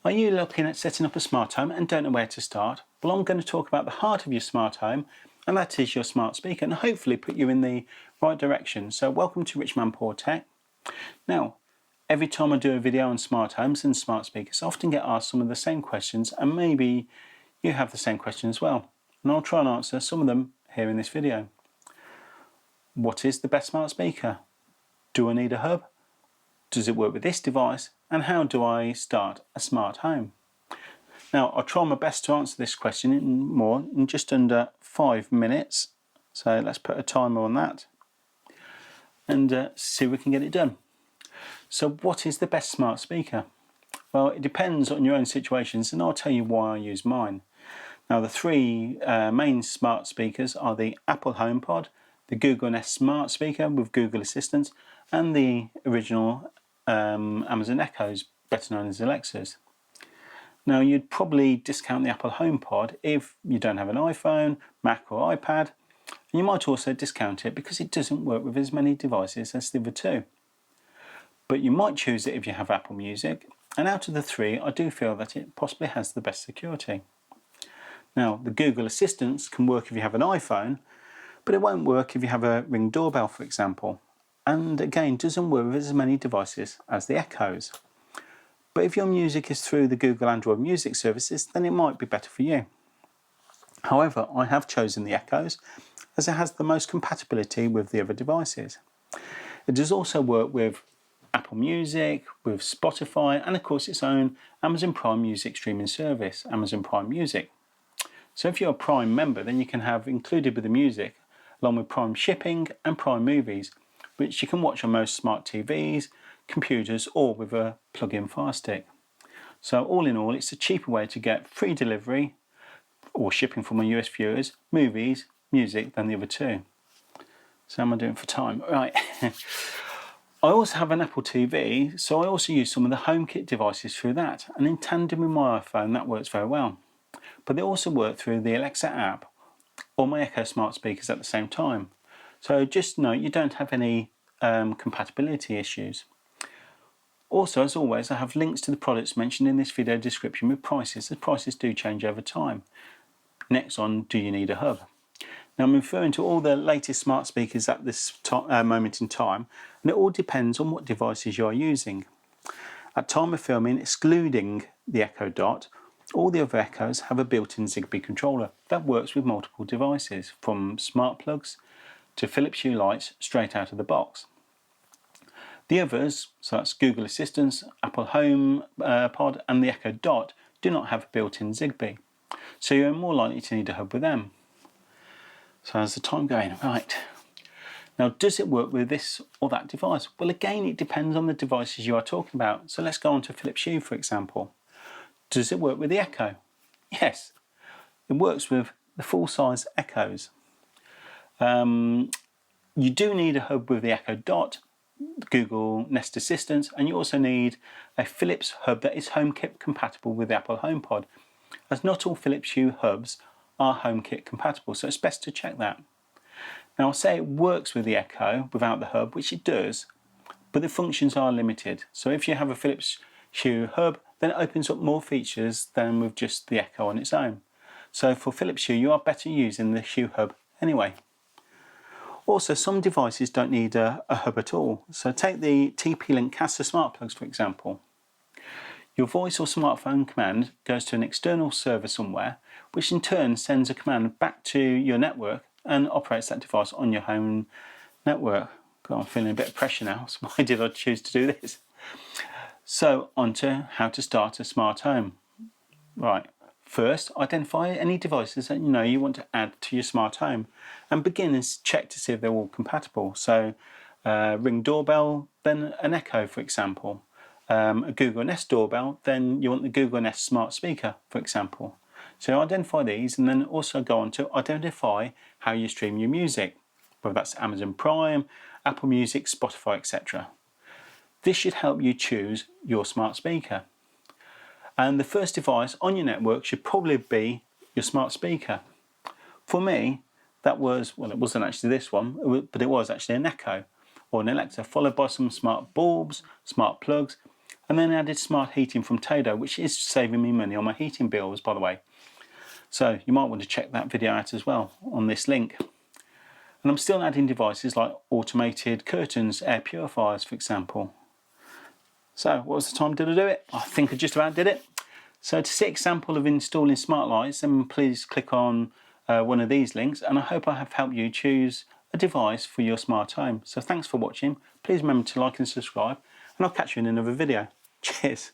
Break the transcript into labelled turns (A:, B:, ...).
A: Are you looking at setting up a smart home and don't know where to start? Well, I'm going to talk about the heart of your smart home, and that is your smart speaker, and hopefully put you in the right direction. So welcome to Rich Man Poor Tech. Now, every time I do a video on smart homes and smart speakers, I often get asked some of the same questions, and maybe you have the same question as well. And I'll try and answer some of them here in this video. What is the best smart speaker? Do I need a hub? Does it work with this device? And how do I start a smart home? Now, I'll try my best to answer this question in just under 5 minutes. So let's put a timer on that and see if we can get it done. So what is the best smart speaker? Well, it depends on your own situations, and I'll tell you why I use mine. Now, the three main smart speakers are the Apple HomePod, the Google Nest Smart Speaker with Google Assistant, and the original Amazon Echoes, better known as Alexas. Now, you'd probably discount the Apple HomePod if you don't have an iPhone, Mac or iPad, and you might also discount it because it doesn't work with as many devices as the other two. But you might choose it if you have Apple Music, and out of the three, I do feel that it possibly has the best security. Now, the Google Assistants can work if you have an iPhone, but it won't work if you have a Ring doorbell, for example. And again, doesn't work with as many devices as the Echoes. But if your music is through the Google Android Music services, then it might be better for you. However, I have chosen the Echoes as it has the most compatibility with the other devices. It does also work with Apple Music, with Spotify, and of course its own Amazon Prime Music streaming service, Amazon Prime Music. So if you're a Prime member, then you can have included with the music, along with Prime Shipping and Prime Movies, which you can watch on most smart TVs, computers, or with a plug-in Fire Stick. So all in all, it's a cheaper way to get free delivery or shipping from my US viewers, movies, music than the other two. So how am I doing for time? Right. I also have an Apple TV, so I also use some of the HomeKit devices through that, and in tandem with my iPhone, that works very well. But they also work through the Alexa app or my Echo smart speakers at the same time. So just note you don't have any compatibility issues. Also, as always, I have links to the products mentioned in this video description with prices, as prices do change over time. Next on, do you need a hub? Now, I'm referring to all the latest smart speakers at this moment in time, and it all depends on what devices you are using. At time of filming, excluding the Echo Dot, all the other Echoes have a built-in Zigbee controller that works with multiple devices, from smart plugs to Philips Hue lights straight out of the box. The others, so that's Google Assistants, Apple HomePod and the Echo Dot, do not have a built-in Zigbee, so you're more likely to need a hub with them. So how's the time going? Right. Now, does it work with this or that device? Well, again, it depends on the devices you are talking about. So let's go on to Philips Hue, for example. Does it work with the Echo? Yes, it works with the full-size Echoes. You do need a hub with the Echo Dot, Google Nest Assistant, and you also need a Philips hub that is HomeKit compatible with the Apple HomePod, as not all Philips Hue hubs are HomeKit compatible, so it's best to check that. Now, I'll say it works with the Echo without the hub, which it does, but the functions are limited. So if you have a Philips Hue hub, then it opens up more features than with just the Echo on its own. So for Philips Hue, you are better using the Hue hub anyway. Also, some devices don't need a hub at all. So take the TP-Link Casa smart plugs, for example. Your voice or smartphone command goes to an external server somewhere, which in turn sends a command back to your network and operates that device on your home network. God, I'm feeling a bit of pressure now, so why did I choose to do this? So, on to how to start a smart home. Right, first identify any devices that you know you want to add to your smart home and begin and check to see if they're all compatible. So, Ring doorbell, then an Echo, for example. A Google Nest doorbell, then you want the Google Nest smart speaker, for example. So identify these and then also go on to identify how you stream your music, whether that's Amazon Prime, Apple Music, Spotify, etc. This should help you choose your smart speaker. And the first device on your network should probably be your smart speaker. For me, that was, well, it wasn't actually this one, but it was actually an Echo or an Alexa, followed by some smart bulbs, smart plugs, And then I added smart heating from Todo, which is saving me money on my heating bills, by the way. So you might want to check that video out as well on this link. And I'm still adding devices like automated curtains, air purifiers, for example. So what was the time did I do it? I think I just about did it. So to see an example of installing smart lights, then please click on one of these links, and I hope I have helped you choose a device for your smart home. So thanks for watching. Please remember to like and subscribe, and I'll catch you in another video. Cheers.